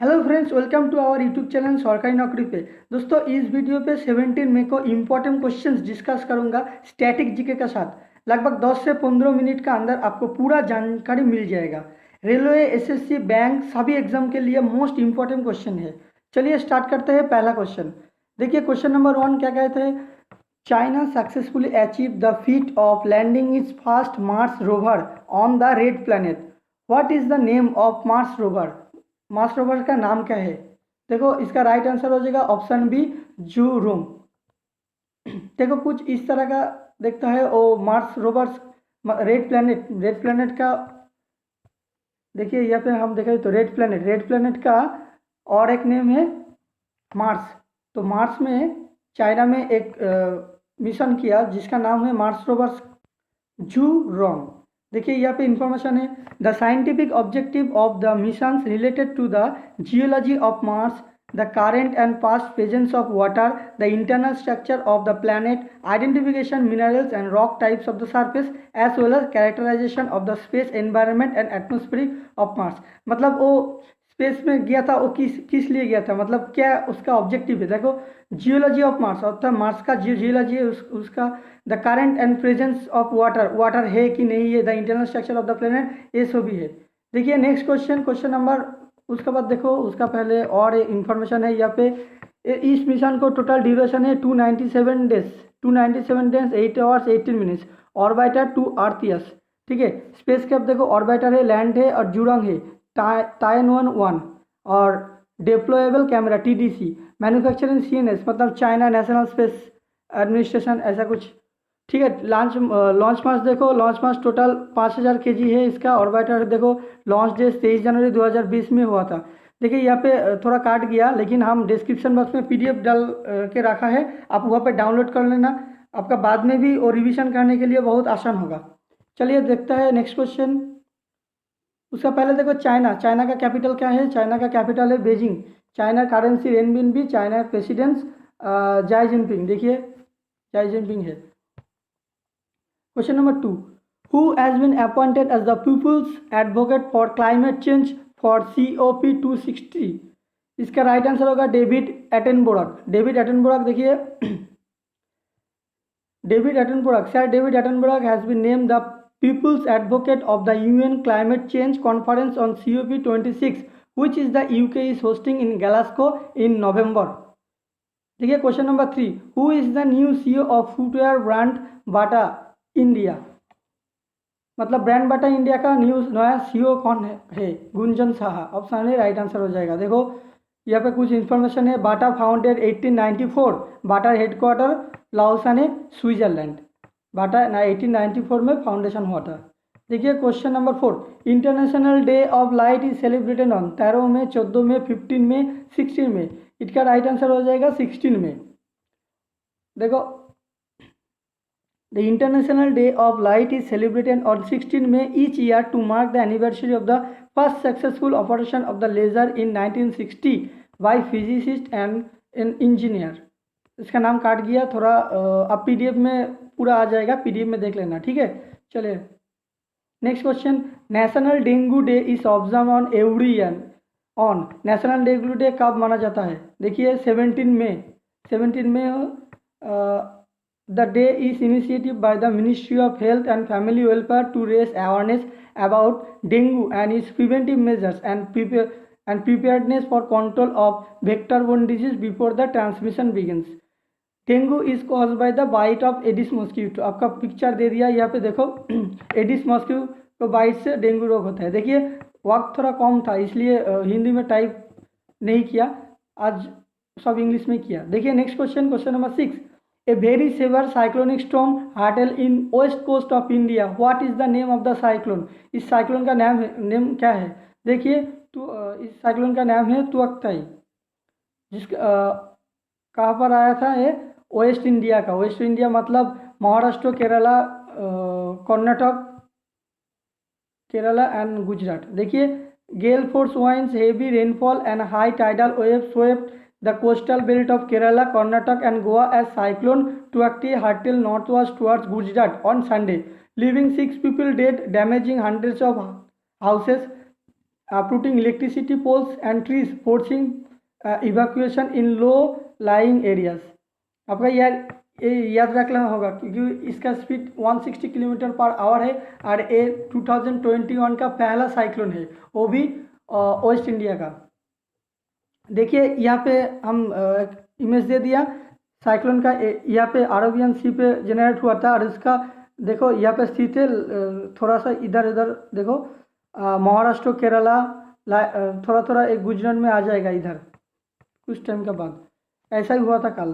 Hello friends, welcome to our YouTube channel सरकारी नौकरी पे। दोस्तों, इस वीडियो पे 17 मई को इम्पोर्टेंट क्वेश्चंस डिस्कस करूंगा स्टैटिक जीके के साथ। लगभग 10 से 15 मिनट का अंदर आपको पूरा जानकारी मिल जाएगा। रेलवे, एसएससी, बैंक सभी एग्जाम के लिए मोस्ट इम्पोर्टेंट क्वेश्चन है। चलिए स्टार्ट करते हैं। पहला क्वेश्चन देखिए, क्वेश्चन नंबर 1 क्या कहते हैं। China successfully achieve the feat of landing its first Mars rover on the red planet. What is the name of Mars rover. Mars rover का नाम क्या है। देखो, इसका राइट आंसर हो जाएगा ऑप्शन बी, जूरूम। देखो, कुछ इस तरह का देखता है वो मार्स रोवर्स। रेड प्लैनेट का देखिए, यहाँ पे हम देखें तो रेड प्लैनेट का और एक नेम है मार्स। तो मार्स में चाइना में एक मिशन किया जिसका नाम है मार्स रोवर्स जू रॉन्ग। देखिए, यहाँ पे इंफॉर्मेशन है। The scientific objective of the missions related to the geology of Mars, the current and past presence of water, the internal structure of the planet, identification minerals and rock types of the surface, as well as characterization of the space environment and atmospheric of Mars। मतलब वो space में गया था, वो किस किस लिए गया था, मतलब क्या उसका ऑब्जेक्टिव है। देखो, जियोलॉजी ऑफ मार्स अर्थात मार्स का जियोलॉजी है उसका। The current and presence of water, water है कि नहीं है। The internal structure of the planet, ये सब भी है। देखिए नेक्स्ट क्वेश्चन, क्वेश्चन नंबर, उसके बाद देखो उसका पहले और इंफॉर्मेशन है यहाँ पे। इस मिशन को टोटल ड्यूरेशन है 297 days, 297 days 8 hours 18 minutes. Orbiter to Earth, yes ठीक है। स्पेस क्राफ्ट देखो, ऑर्बिटर है, लैंड है और जुरंग है, टायनवन 1। और deployable camera TDC, manufacturing CNS मतलब चाइना नेशनल स्पेस एडमिनिस्ट्रेशन, ऐसा कुछ ठीक है। लॉन्च मास देखो, लॉन्च मास टोटल 5000 kg है इसका। ऑर्बिटर देखो, लॉन्च डेट 23 जनवरी 2020 में हुआ था। देखिए यहाँ पे थोड़ा काट गया, लेकिन हम डिस्क्रिप्शन बॉक्स में पीडीएफ डाल के रखा है, आप वहाँ पे डाउनलोड कर लेना। आपका बाद में भी और रिवीजन करने के लिए बहुत आसान होगा। चलिए देखते हैं नेक्स्ट क्वेश्चन। उसका पहले देखो, चाइना, चाइना का कैपिटल क्या है। चाइना का कैपिटल है Beijing. China currency renminbi. China presidents Xi Jinping. देखिए, जाई जिनपिंग है। Question number 2. Who has been appointed as the People's Advocate for Climate Change for COP260? इसका राइट आंसर होगा David Attenborough. David Attenborough, देखिए David Attenborough, sir David Attenborough has been named the people's advocate of the UN climate change conference on COP26 which is the UK is hosting in Glasgow in November। देखिए question number 3, who is the new CEO of footwear brand Bata India. मतलब brand Bata India का news नया CEO कौन है। Gunjan Saha, option A right answer हो जाएगा। देखो यहाँ पे कुछ इन्फॉर्मेशन है। बाटा फाउंडेड 1894, बाटा हेडक्वार्टर लाओसान है, स्विट्जरलैंड। बाटा 1894 में फाउंडेशन हुआ था। देखिए question number 4, international day of light is celebrated on 13 में, 14 में, 15 में, 16 में। इसका राइट आंसर हो जाएगा 16 में। देखो, the International Day of Light is celebrated on 16 May each year to mark the anniversary of the first successful operation of the laser in 1960 by physicist and an engineer। इसका नाम काट गया थोड़ा, अब पीडीएफ में पूरा आ जाएगा, पीडीएफ में देख लेना, ठीक है। चलिए next question, national dengue day is observe on every year on. National dengue day कब माना जाता है। देखिए 17 मई, 17 मई। The day is initiated by the Ministry of Health and Family Welfare to raise awareness about dengue and its preventive measures and preparedness for control of vector-borne disease before the transmission begins। Dengue is cause by the bite of Aedes mosquito. आपका picture दे दिया यहाँ पे देखो, Aedes mosquito bite से dengue रोग होता है। देखिए वक्त थोड़ा कम था इसलिए हिंदी में टाइप नहीं किया, आज सब इंग्लिश में किया। देखिए next question, question number 6, a very severe cyclonic storm hurtled in west coast of India, what is the name of the cyclone. इस साइक्लोन का नेम क्या है। देखिए इस साइक्लोन का नाम है तुअक्ताई, जिसका कहाँ पर आया था ये, वेस्ट इंडिया का। वेस्ट इंडिया मतलब महाराष्ट्र, केरला, कर्नाटक, केरला एंड गुजरात। देखिए gale force winds, heavy rainfall and high tidal wave swept the coastal belt of Kerala, Karnataka and Goa as cyclone Tauktae hurtled northward towards Gujarat on Sunday, leaving 6 people dead, damaging hundreds of houses uprooting electricity poles and trees, forcing evacuation in low lying areas। आपका यार ये याद रखना होगा क्योंकि इसका speed 160 kilometre per hour है और ये 2021 का पहला साइक्लोन है, वो भी वेस्ट इंडिया का। देखिए यहाँ पे हम इमेज दे दिया साइक्लोन का, यहाँ पे अरेबियन सी पे जनरेट हुआ था और इसका देखो यहाँ पे स्थित है, थोड़ा सा इधर इधर देखो, महाराष्ट्र केरला थोड़ा थोड़ा एक गुजरात में आ जाएगा इधर कुछ टाइम के बाद। ऐसा ही हुआ था कल।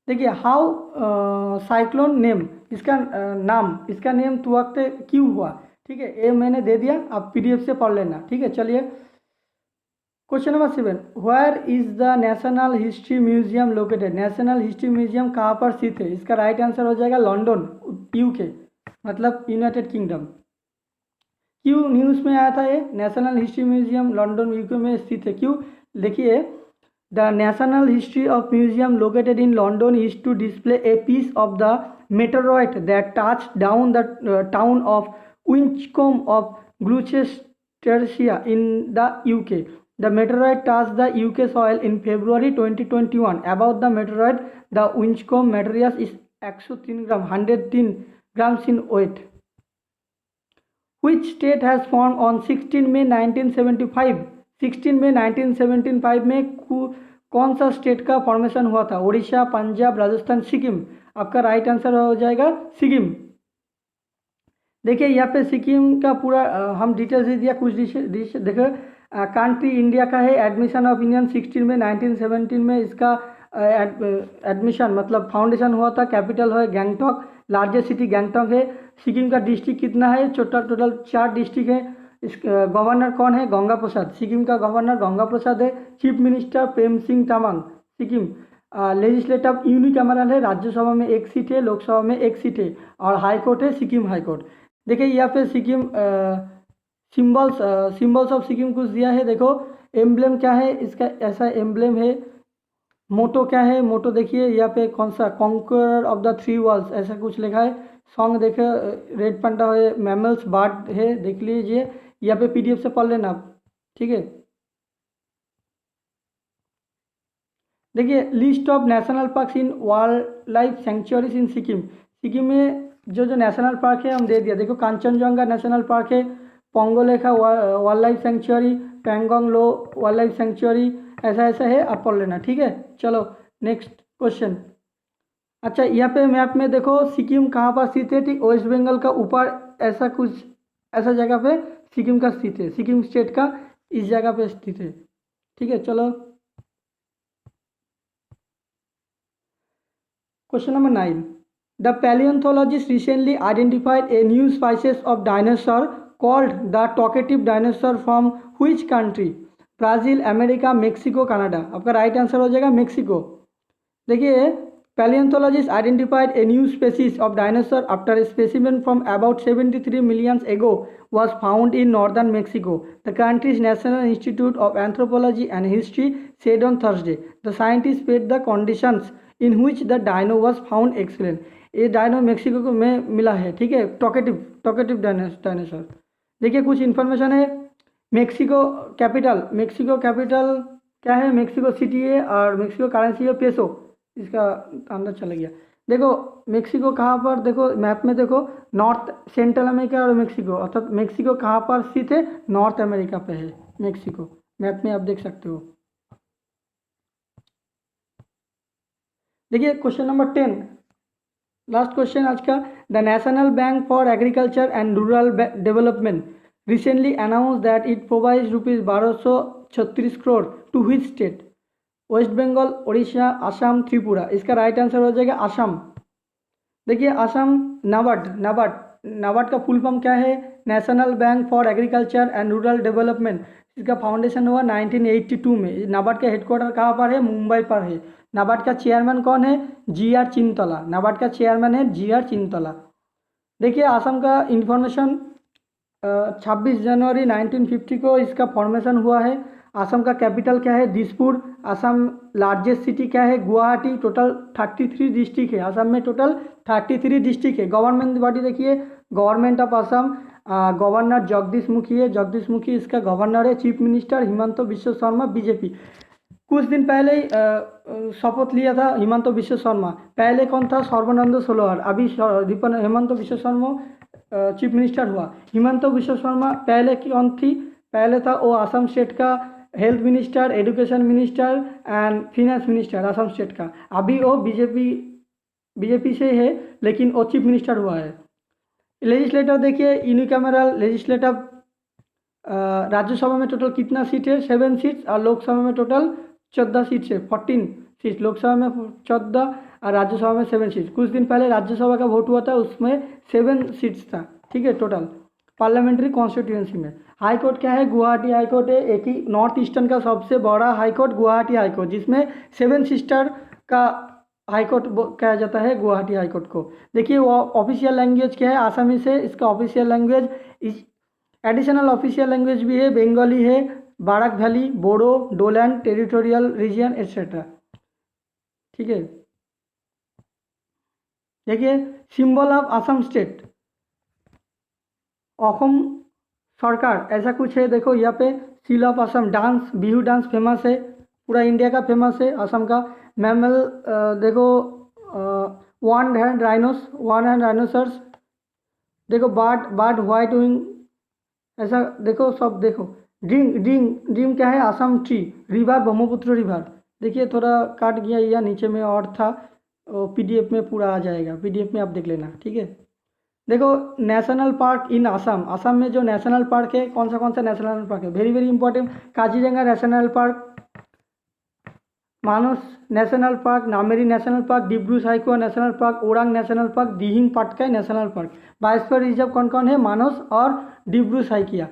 देखिए हाउ साइक्लोन नेम, इसका इसका नेम तो वक्त क्यों हुआ, ठीक है, ये मैंने दे दिया, आप पीडीएफ से पढ़ लेना, ठीक है। चलिए question number 7, where is the national history museum located. National history museum कहाँ पर स्थित है, इसका राइट आंसर हो जाएगा लंदन, यूके, मतलब यूनाइटेड किंगडम। क्यों न्यूज़ में आया था ये, national history museum London UK में स्थित है, क्यों, देखिए the national history of museum located in London is to display a piece of the meteorite that touched down the town of Winchcombe of Gloucestershire in the UK. The meteorite touched the UK soil in February 2021. About the meteorite, the Winchcombe material is 103 gram, 110 grams in weight. Which state has formed on 16 May 1975? 16 मई 1975 में कौन सा state का formation हुआ था, उड़ीसा, पंजाब, राजस्थान, सिक्किम। आपका right answer हो जाएगा सिक्किम। देखिए यहाँ पे सिक्किम का पूरा हम डिटेल्स दे दिया, कुछ देखो कंट्री इंडिया का है, एडमिशन ऑफ इंडियन 16 में 1917 में इसका एडमिशन मतलब फाउंडेशन हुआ था। कैपिटल है गैंगटॉक, लार्जेस्ट सिटी गैंगटॉक है। सिक्किम का डिस्ट्रिक्ट कितना है, टोटल 4 डिस्ट्रिक्ट है। इस गवर्नर कौन है, गंगा प्रसाद, सिक्किम का गवर्नर गंगा प्रसाद है। Chief minister Prem Singh Tamang, Sikkim. Legislative unicameral है, राज्यसभा में 1 सीट है, लोकसभा में 1 सीट है, और हाई कोर्ट है सिक्किम हाई कोर्ट। देखिए यहाँ पे सिक्किम सिंबल्स ऑफ सिक्किम कुछ दिया है, देखो एम्ब्लेम क्या है इसका, ऐसा एम्ब्लेम है। मोटो क्या है, मोटो देखिए यहाँ पे कौन सा, कॉन्करर ऑफ द 3 वर्ल्ड्स ऐसा कुछ लिखा है। सॉन्ग देखे रेड पंडा है, मैमल्स बर्ड है, देख लीजिए, यहाँ पे पीडीएफ से पढ़ लेना, ठीक है। देखिए list of national parks in wildlife sanctuaries in Sikkim. Sikkim में जो नेशनल पार्क है हम दे दिया, देखो कांचनजंगा नेशनल पार्क है, पोंगोलेखा वाइल्ड लाइफ सेंचुरी, पैंगोंग लो वाइल्ड लाइफ सेंचुरी, ऐसा ऐसा है, आप पढ़ लेना, ठीक है। चलो नेक्स्ट क्वेश्चन। अच्छा यहाँ पे मैप में देखो सिक्किम कहाँ पर स्थित है, ठीक वेस्ट बंगाल का ऊपर ऐसा कुछ ऐसा जगह पे सिक्किम का स्थित है, सिक्किम स्टेट का इस जगह पे स्थित है, ठीक है। चलो question number 9, the palaeontologist recently identified a new species of dinosaur called the talkative dinosaur from which country, Brazil, America, Mexico, Canada. आपका राइट आंसर हो जाएगा मेक्सिको। देखिए palaeontologist identified a new species of dinosaur after a specimen from about 73 million ago was found in northern Mexico. The country's National Institute of Anthropology and History said on Thursday. The scientists said the conditions in which the dino was found excellent. ये dino Mexico को में मिला है, ठीक है, talkative dinosaur. देखिए कुछ information है। मेक्सिको कैपिटल क्या है, मेक्सिको सिटी है, और मेक्सिको करेंसी है पेसो, इसका अंदर चला गया। देखो मेक्सिको कहाँ पर, देखो मैप में देखो नॉर्थ सेंट्रल अमेरिका और मेक्सिको, अर्थात मेक्सिको कहाँ पर स्थित है, नॉर्थ अमेरिका पे है मेक्सिको, मैप में आप देख सकते हो। देखिए क्वेश्चन नंबर 10, लास्ट क्वेश्चन आज का। The National Bank for Agriculture and Rural Development recently announce that it provides ₹1236 crore to which state, West Bengal, Orissa, Assam, Tripura. इसका राइट आंसर हो जाएगा असम। देखिए असम नाबार्ड का फुल फॉर्म क्या है, national Bank for Agriculture and Rural development. इसका फाउंडेशन हुआ 1982 में। नाबार्ड का हेडक्वार्टर कहाँ पर है, मुंबई पर है। नाबार्ड का चेयरमैन कौन है, GR चिंतला। नाबार्ड का चेयरमैन है GR चिंतला। देखिए असम का इंफॉर्मेशन 26 जनवरी 1950 को इसका फॉर्मेशन हुआ है। असम का कैपिटल क्या है, दिसपुर। असम लार्जेस्ट सिटी क्या है, गुवाहाटी। टोटल 33 डिस्ट्रिक्ट है असम में, टोटल 33 डिस्ट्रिक्ट है। गवर्नमेंट बॉडी देखिए government of Assam, governor Jagdish Mukhi है, जगदीश मुखी इसका गवर्नर है। Chief minister Himanta Biswa Sharma BJP. कुछ दिन पहले ही शपथ लिया था हिमंत बिश्व शर्मा। पहले कौन था? सर्बानंद सोनोवाल। अभी हिमंत बिश्व शर्मा चीफ मिनिस्टर हुआ। हिमंत बिश्व शर्मा पहले कौन थी? पहले था वो असम स्टेट का health minister, education minister and finance minister Assam state का। अभी वो बीजेपी से है, लेकिन वो चीफ मिनिस्टर हुआ है। लेजिस्लेटर देखिए, यूनिकैमरल लेजिस्लेटिव। राज्यसभा में टोटल कितना सीट है? 7 सीट्स। और लोकसभा में टोटल 14 सीट्स है, 14 सीट्स। लोकसभा में 14 और राज्यसभा में 7 सीट्स। कुछ दिन पहले राज्यसभा का वोट हुआ था, उसमें 7 सीट्स था, ठीक है, टोटल पार्लियामेंट्री कॉन्स्टिट्यूंसी में। हाई कोर्ट क्या है? गुवाहाटी हाई कोर्ट है। एक ही नॉर्थ ईस्टर्न का सबसे बड़ा high court Guwahati high court, जिसमें 7 सिस्टर का हाई कोर्ट कहा जाता है गुवाहाटी हाई कोर्ट को। देखिए वो ऑफिशियल लैंग्वेज क्या है? आसामीज है इसका official language. Additional official language भी है, बंगाली है, Barak valley, Bodoland territorial region et cetera, ठीक है। देखिए symbol of Assam state, Assam सरकार, ऐसा कुछ है। देखो यहाँ पे seal of Assam, dance, Bihu dance famous है, पूरा इंडिया का फेमस है असम का। मैमल देखो वन हैंड राइनोसर्स। देखो बर्ड व्हाइट विंग, ऐसा देखो सब देखो। ड्रीम क्या है? Assam tree. River Brahmaputra river. देखिए थोड़ा काट गया या नीचे में और था, पीडीएफ में पूरा आ जाएगा, पीडीएफ में आप देख लेना, ठीक है। देखो national park in Assam, Assam में जो नेशनल पार्क है, कौन सा नेशनल पार्क है? Very very important. Kaziranga national park, Manas national park, Nameri national park, Dibru Saikhowa national park, Orang national park, Dihing Patkai national park. Biosphere reserve कौन कौन है? मानस और डिब्रू साइखिया।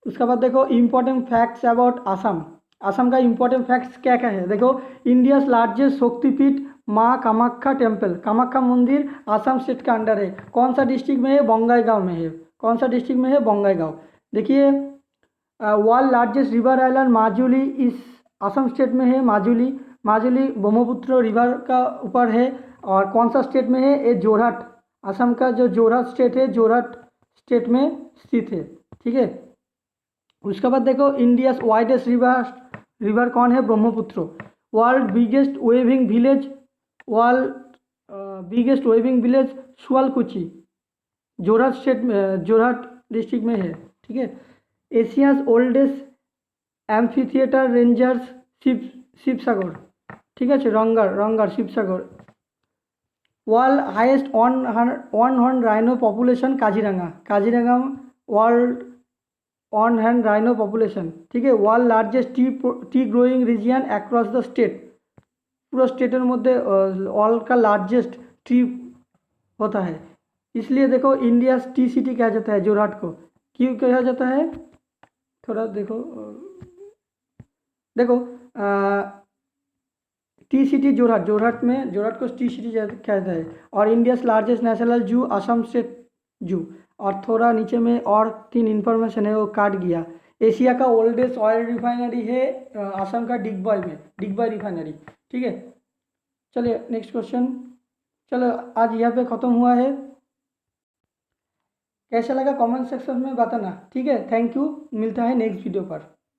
उसके बाद देखो important facts about Assam. Assam का इम्पोर्टेंट फैक्ट्स क्या क्या है? देखो इंडियाज लार्जेस्ट शक्तिपीठ माँ कामाख्या टेम्पल, कामाख्या मंदिर असम स्टेट का अंडर है। कौन सा डिस्ट्रिक्ट में है? बंगाईगांव में है। कौन सा डिस्ट्रिक्ट में है? बंगाईगांव। देखिए world largest river island Majuli इस असम स्टेट में है। माजुली ब्रह्मपुत्र रिवर का ऊपर है। और कौन सा स्टेट में है? ये जोरहट, असम का जो जोरहट स्टेट है, जोरहट स्टेट में स्थित है, ठीक है। उसके बाद देखो इंडिया वाइडेस्ट रिवर कौन है? Brahmaputra. World biggest weaving village Sualkuchi, Jorhat state में, जोरहट डिस्ट्रिक्ट में है, ठीक है। Asia's oldest amphitheatre rangers Sivasagar, ठीक है, रंगार Sivasagar. World highest one horn rhino population Kaziranga world on hand rhino population, ठीक है। World largest tea growing region across the state, पूरा स्टेटर मध्य वर्ल्ड का लार्जेस्ट ट्री होता है। इसलिए देखो इंडिया टी सिटी कहा जाता है जोरहाट को। क्यों कहा जाता है? थोड़ा देखो टी सिटी जोरहाट में, जोरहाट को टी सिटी कहता है। और इंडियाज लार्जेस्ट नेशनल जू असम स्टेट जू। और थोड़ा नीचे में और 3 इन्फॉर्मेशन है, वो काट गया। एशिया का ओल्डेस्ट ऑयल रिफाइनरी है असम का डिगबॉय में, डिगबॉय रिफाइनरी, ठीक है। चलिए नेक्स्ट क्वेश्चन। चलो आज यहाँ पे ख़त्म हुआ है। कैसा लगा कमेंट सेक्शन में बताना, ठीक है। थैंक यू, मिलता है नेक्स्ट वीडियो पर।